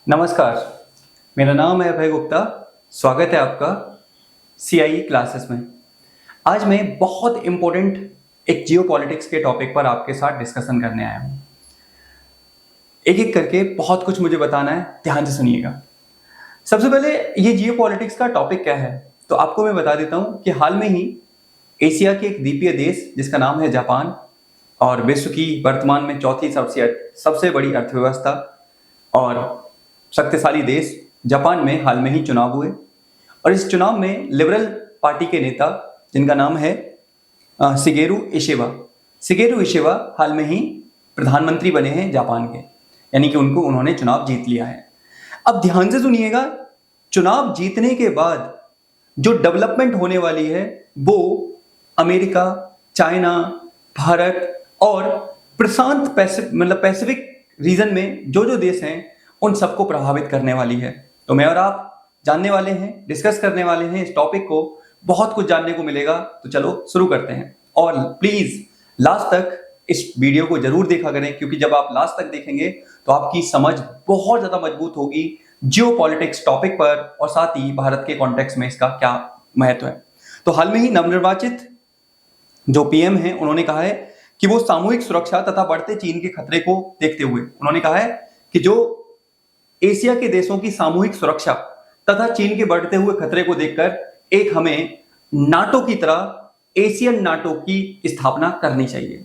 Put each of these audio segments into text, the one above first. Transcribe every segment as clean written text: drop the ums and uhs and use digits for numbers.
नमस्कार, मेरा नाम है अभय गुप्ता। स्वागत है आपका CIE क्लासेस में। आज मैं बहुत इम्पोर्टेंट एक जियोपॉलिटिक्स के टॉपिक पर आपके साथ डिस्कशन करने आया हूँ। एक एक करके बहुत कुछ मुझे बताना है, ध्यान से सुनिएगा। सबसे पहले ये जियोपॉलिटिक्स का टॉपिक क्या है, तो आपको मैं बता देता हूँ कि हाल में ही एशिया के एक द्वीपीय देश जिसका नाम है जापान और विश्व की वर्तमान में चौथी सबसे बड़ी अर्थव्यवस्था और शक्तिशाली देश जापान में हाल में ही चुनाव हुए और इस चुनाव में लिबरल पार्टी के नेता जिनका नाम है शिगेरू इशिबा हाल में ही प्रधानमंत्री बने हैं जापान के, यानी कि उन्होंने चुनाव जीत लिया है। अब ध्यान से सुनिएगा, चुनाव जीतने के बाद जो डेवलपमेंट होने वाली है वो अमेरिका, चाइना, भारत और प्रशांत पैसिफिक रीजन में जो देश हैं उन सबको प्रभावित करने वाली है। तो मैं और आप जानने वाले हैं, डिस्कस करने वाले हैं इस टॉपिक को। बहुत कुछ जानने को मिलेगा, तो चलो शुरू करते हैं। और प्लीज लास्ट तक इस वीडियो को जरूर देखा करें, क्योंकि जब आप लास्ट तक देखेंगे तो आपकी समझ बहुत ज्यादा मजबूत होगी जियोपॉलिटिक्स टॉपिक पर और साथ ही भारत के कॉन्टेक्स्ट में इसका क्या महत्व है। तो हाल में ही नवनिर्वाचित जो PM हैं उन्होंने कहा है कि वो सामूहिक सुरक्षा तथा बढ़ते चीन के खतरे को देखते हुए उन्होंने कहा है कि जो एशिया के देशों की सामूहिक सुरक्षा तथा चीन के बढ़ते हुए खतरे को देखकर एक हमें नाटो की तरह एशियन नाटो की स्थापना करनी चाहिए।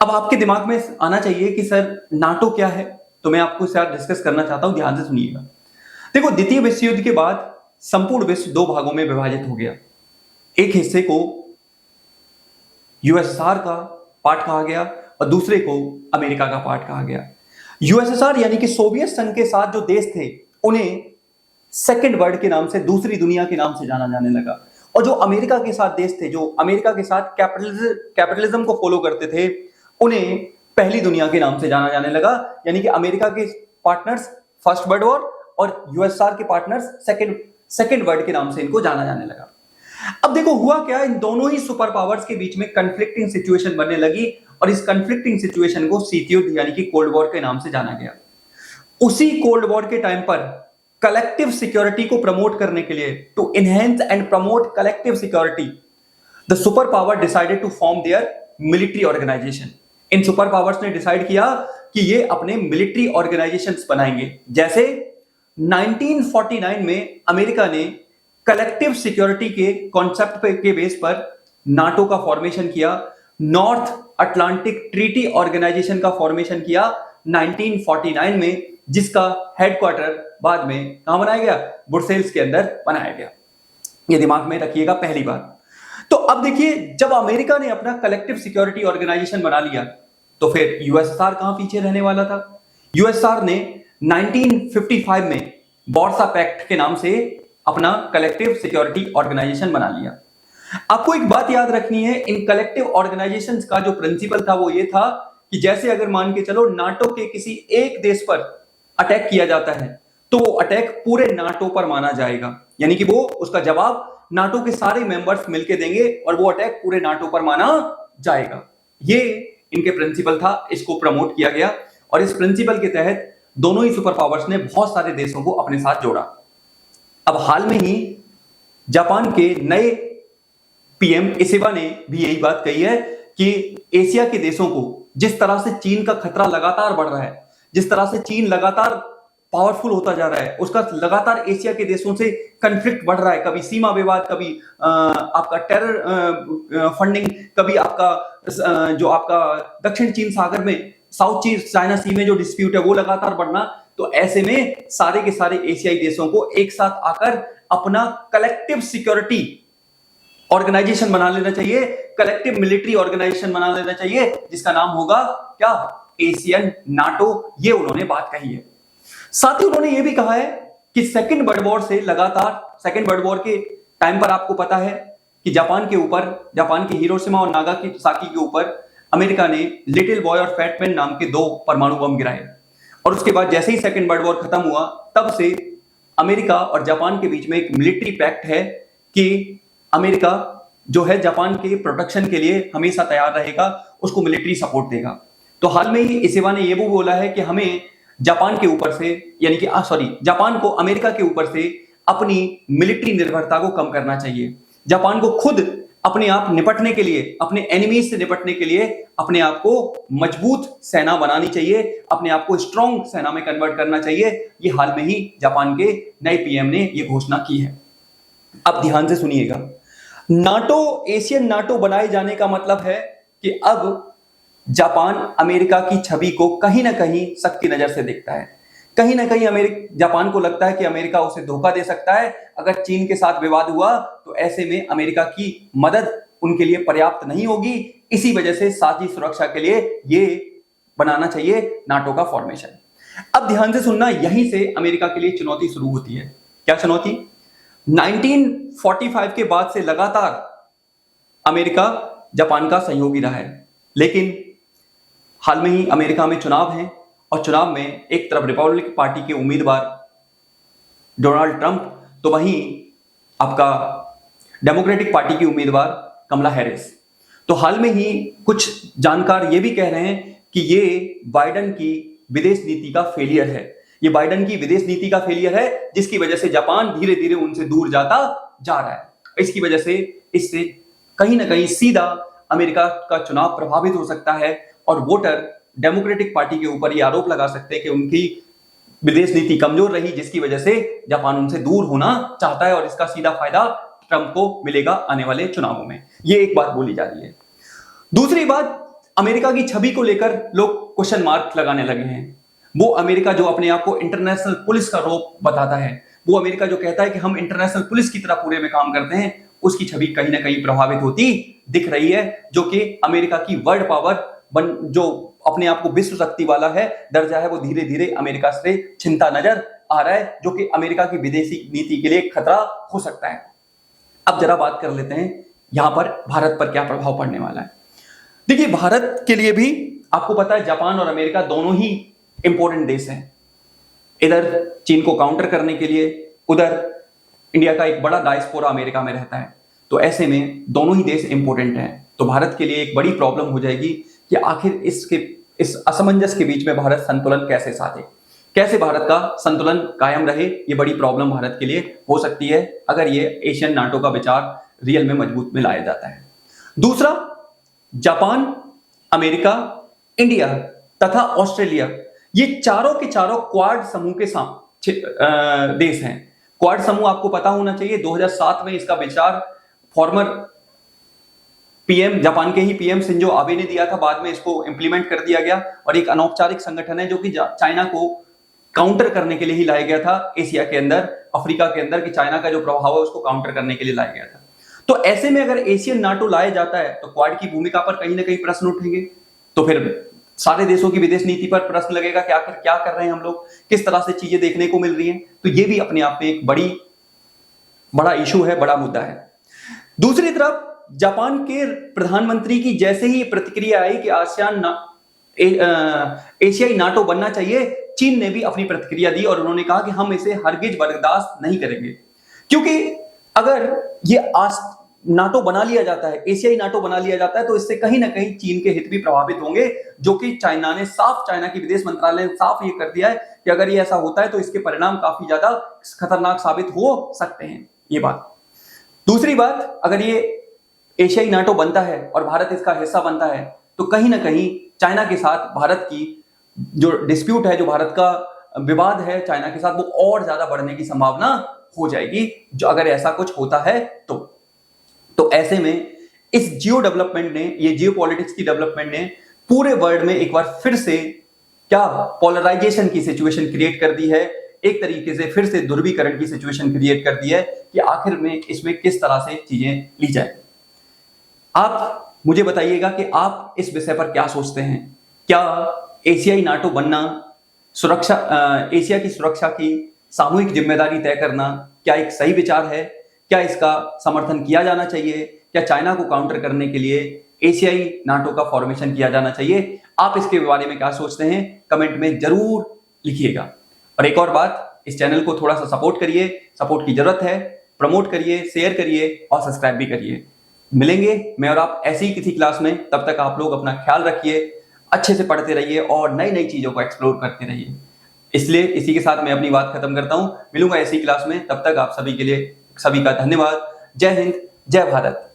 अब आपके दिमाग में आना चाहिए कि सर नाटो क्या है, तो मैं आपको इससे डिस्कस करना चाहता हूं, ध्यान से सुनिएगा। देखो, द्वितीय विश्व युद्ध के बाद संपूर्ण विश्व दो भागों में विभाजित हो गया। एक हिस्से को USSR का पार्ट कहा गया और दूसरे को अमेरिका का पार्ट कहा गया। USSR यानी कि सोवियत संघ के साथ जो देश थे उन्हें सेकेंड वर्ल्ड के नाम से, दूसरी दुनिया के नाम से जाना जाने लगा, और जो अमेरिका के साथ देश थे, जो अमेरिका के साथ कैपिटलिज्म को फॉलो करते थे, उन्हें पहली दुनिया के नाम से जाना जाने लगा। यानी कि अमेरिका के पार्टनर्स फर्स्ट वर्ल्ड वॉर और USSR के पार्टनर्स सेकेंड वर्ल्ड के नाम से इनको जाना जाने लगा। अब देखो हुआ क्या, इन दोनों ही सुपर पावर्स के बीच में कंफ्लिक्टिंग सिचुएशन बनने लगी और इस कंफ्लिक्टिंग सिचुएशन को शीत युद्ध यानी कि कोल्ड वॉर के नाम से जाना गया। उसी कोल्ड वॉर के टाइम पर कलेक्टिव सिक्योरिटी को प्रमोट करने के लिए, to enhance and promote collective security, the super power decided to form their military organisation. इन सुपर पावर्स ने डिसाइड किया कि ये अपने मिलिट्री ऑर्गेनाइजेशंस बनाएंगे। जैसे 1949 में अमेरिका ने कलेक्टिव सिक्योरिटी के कॉन्सेप्ट के बेस पर नाटो का फॉर्मेशन किया, नॉर्थ अटलांटिक ट्रीटी ऑर्गेनाइजेशन का फॉर्मेशन किया 1949 में, जिसका हेडक्वार्टर बाद में कहां बनाया गया, ब्रुसेल्स के अंदर बनाया गया। ये दिमाग में रखिएगा पहली बात। तो अब देखिए, जब अमेरिका ने अपना कलेक्टिव सिक्योरिटी ऑर्गेनाइजेशन बना लिया तो फिर USSR कहां पीछे रहने वाला था। USSR ने 1955 में वार्सा पैक्ट के नाम से अपना कलेक्टिव सिक्योरिटी ऑर्गेनाइजेशन बना लिया। आपको एक बात याद रखनी है, इन कलेक्टिव ऑर्गेनाइजेशंस का जो प्रिंसिपल था वो ये था कि जैसे अगर मान के चलो नाटो के किसी एक देश पर अटैक किया जाता है तो वो अटैक पूरे नाटो पर माना जाएगा, यानी कि वो उसका जवाब नाटो के सारे मेंबर्स मिलकर देंगे और वो अटैक पूरे नाटो पर माना जाएगा। ये इनके प्रिंसिपल था, इसको प्रमोट किया गया और इस प्रिंसिपल के तहत दोनों ही सुपर पावर्स ने बहुत सारे देशों को अपने साथ जोड़ा। अब हाल में ही जापान के नए PM इशिबा ने भी यही बात कही है कि एशिया के देशों को, जिस तरह से चीन का खतरा लगातार बढ़ रहा है, जिस तरह से चीन लगातार पावरफुल होता जा रहा है, उसका लगातार एशिया के देशों से कन्फ्लिक्ट बढ़ रहा है। कभी सीमा विवाद, कभी आपका टेरर फंडिंग, कभी आपका जो आपका दक्षिण चीन सागर में, साउथ चाइना सी में जो डिस्प्यूट है वो लगातार बढ़ना। तो ऐसे में सारे के सारे एशियाई देशों को एक साथ आकर अपना कलेक्टिव सिक्योरिटी ऑर्गेनाइजेशन बना लेना चाहिए, कलेक्टिव मिलिट्री ऑर्गेनाइजेशन बना लेना चाहिए, जिसका नाम होगा क्या, एशियन नाटो। ये उन्होंने बात कही है। साथ ही उन्होंने ये भी कहा है कि सेकेंड वर्ल्ड वॉर से लगातार, सेकेंड वर्ल्ड वॉर के टाइम पर आपको पता है कि जापान के हिरोशिमा और नागासाकी के ऊपर अमेरिका ने लिटिल बॉय और फैट मैन नाम के 2 परमाणु बम गिराए और उसके बाद जैसे ही सेकेंड वर्ल्ड वॉर खत्म हुआ तब से अमेरिका और जापान के बीच में एक मिलिट्री पैक्ट है कि अमेरिका जो है जापान के प्रोटेक्शन के लिए हमेशा तैयार रहेगा, उसको मिलिट्री सपोर्ट देगा। तो हाल में ही इशिबा ने ये भी बोला है कि हमें जापान के ऊपर से, यानी कि जापान को अमेरिका के ऊपर से अपनी मिलिट्री निर्भरता को कम करना चाहिए। जापान को खुद अपने आप निपटने के लिए, अपने एनिमीज से निपटने के लिए अपने आप को मजबूत सेना बनानी चाहिए, अपने आप को स्ट्रॉन्ग सेना में कन्वर्ट करना चाहिए। ये हाल में ही जापान के नए पीएम ने ये घोषणा की है। अब ध्यान से सुनिएगा, नाटो, एशियन नाटो बनाए जाने का मतलब है कि अब जापान अमेरिका की छवि को कहीं ना कहीं शक की नजर से देखता है। कहीं ना कहीं जापान को लगता है कि अमेरिका उसे धोखा दे सकता है। अगर चीन के साथ विवाद हुआ तो ऐसे में अमेरिका की मदद उनके लिए पर्याप्त नहीं होगी। इसी वजह से साझी सुरक्षा के लिए ये बनाना चाहिए नाटो का फॉर्मेशन। अब ध्यान से सुनना, यहीं से अमेरिका के लिए चुनौती शुरू होती है। क्या चुनौती? 1945 के बाद से लगातार अमेरिका जापान का सहयोगी रहा है, लेकिन हाल में ही अमेरिका में चुनाव हैं और चुनाव में एक तरफ रिपब्लिकन पार्टी के उम्मीदवार डोनाल्ड ट्रंप, तो वहीं आपका डेमोक्रेटिक पार्टी की उम्मीदवार कमला हैरिस। तो हाल में ही कुछ जानकार ये भी कह रहे हैं कि ये बाइडेन की विदेश नीति का फेलियर है। ये बाइडेन की विदेश नीति का फेलियर है, जिसकी वजह से जापान धीरे धीरे उनसे दूर जाता जा रहा है। इसकी वजह से इससे कहीं ना कहीं सीधा अमेरिका का चुनाव प्रभावित हो सकता है और वोटर डेमोक्रेटिक पार्टी के ऊपर ये आरोप लगा सकते हैं कि उनकी विदेश नीति कमजोर रही, जिसकी वजह से जापान उनसे दूर होना चाहता है और इसका सीधा फायदा ट्रंप को मिलेगा आने वाले चुनावों में। ये एक बात बोली जा रही है। दूसरी बात, अमेरिका की छवि को लेकर लोग क्वेश्चन मार्क लगाने लगे हैं। वो अमेरिका जो अपने आप को इंटरनेशनल पुलिस का रूप बताता है, वो अमेरिका जो कहता है कि हम इंटरनेशनल पुलिस की तरह पूरे में काम करते हैं, उसकी छवि कहीं ना कहीं प्रभावित होती दिख रही है, जो कि अमेरिका की वर्ल्ड पावर जो अपने आप को विश्व शक्ति वाला है दर्जा है, वो धीरे धीरे अमेरिका से छिनता नजर आ रहा है, जो कि अमेरिका की विदेशी नीति के लिए खतरा हो सकता है। अब जरा बात कर लेते हैं यहां पर भारत पर क्या प्रभाव पड़ने वाला है। देखिए, भारत के लिए भी आपको पता है जापान और अमेरिका दोनों ही इंपॉर्टेंट देश हैं। इधर चीन को काउंटर करने के लिए, उधर इंडिया का एक बड़ा डायस्पोरा अमेरिका में रहता है। तो ऐसे में दोनों ही देश इंपॉर्टेंट हैं। तो भारत के लिए एक बड़ी प्रॉब्लम हो जाएगी कि आखिर इस असमंजस के बीच में भारत संतुलन कैसे साधे, कैसे भारत का संतुलन कायम रहे। ये बड़ी प्रॉब्लम भारत के लिए हो सकती है अगर ये एशियन नाटो का विचार रियल में मजबूत में लाया जाता है। दूसरा, जापान, अमेरिका, इंडिया तथा ऑस्ट्रेलिया, ये चारों के चारों क्वाड समूह के देश हैं। क्वाड समूह आपको पता होना चाहिए, 2007 में इसका विचार फॉर्मर पीएम, जापान के ही पीएम शिंजो आबे ने दिया था। बाद में इसको इंप्लीमेंट कर दिया गया और एक अनौपचारिक संगठन है जो कि चाइना को काउंटर करने के लिए ही लाया गया था एशिया के अंदर, अफ्रीका के अंदर, कि चाइना का जो प्रभाव है उसको काउंटर करने के लिए लाया गया था। तो ऐसे में अगर एशियन नाटो लाया जाता है तो क्वाड की भूमिका पर कहीं ना कहीं प्रश्न उठेंगे। तो फिर सारे देशों की विदेश नीति पर प्रश्न लगेगा कि आखिर क्या कर रहे हैं हम लोग, किस तरह से चीजें देखने को मिल रही हैं। तो ये भी अपने आप में एक बड़ा इशू है, बड़ा मुद्दा है। दूसरी तरफ जापान के प्रधानमंत्री की जैसे ही प्रतिक्रिया आई कि एशियाई नाटो बनना चाहिए, चीन ने भी अपनी प्रतिक्रिया दी और उन्होंने कहा कि हम इसे हरगिज बर्दाश्त नहीं करेंगे। क्योंकि अगर ये नाटो बना लिया जाता है, एशियाई नाटो बना लिया जाता है, तो इससे कहीं ना कहीं चीन के हित भी प्रभावित होंगे, जो कि चाइना की विदेश मंत्रालय ने साफ ये कर दिया है कि अगर ये ऐसा होता है तो इसके परिणाम काफी ज्यादा खतरनाक साबित हो सकते हैं। ये बात। दूसरी बात, अगर ये एशियाई नाटो बनता है और भारत इसका हिस्सा बनता है तो कहीं ना कहीं चाइना के साथ भारत की जो डिस्प्यूट है, जो भारत का विवाद है चाइना के साथ, वो और ज्यादा बढ़ने की संभावना हो जाएगी, जो अगर ऐसा कुछ होता है तो ऐसे में इस जियो पॉलिटिक्स की डेवलपमेंट ने पूरे वर्ल्ड में एक बार फिर से क्या पोलराइजेशन की सिचुएशन क्रिएट कर दी है। एक तरीके से फिर से ध्रुवीकरण की सिचुएशन क्रिएट कर दी है कि आखिर में इसमें किस तरह से चीजें ली जाए। आप मुझे बताइएगा कि आप इस विषय पर क्या सोचते हैं। क्या एशियाई नाटो बनना, एशिया की सुरक्षा की सामूहिक जिम्मेदारी तय करना, क्या एक सही विचार है? क्या इसका समर्थन किया जाना चाहिए? क्या चाइना को काउंटर करने के लिए एशियाई नाटो का फॉर्मेशन किया जाना चाहिए? आप इसके बारे में क्या सोचते हैं, कमेंट में जरूर लिखिएगा। और एक और बात, इस चैनल को थोड़ा सा सपोर्ट करिए, सपोर्ट की जरूरत है, प्रमोट करिए, शेयर करिए और सब्सक्राइब भी करिए। मिलेंगे मैं और आप ऐसी ही किसी क्लास में, तब तक आप लोग अपना ख्याल रखिए, अच्छे से पढ़ते रहिए और नई नई चीजों को एक्सप्लोर करते रहिए। इसलिए इसी के साथ मैं अपनी बात खत्म करता हूं। मिलूंगा ऐसी क्लास में, तब तक आप सभी के लिए सभी का धन्यवाद। जय हिंद, जय भारत।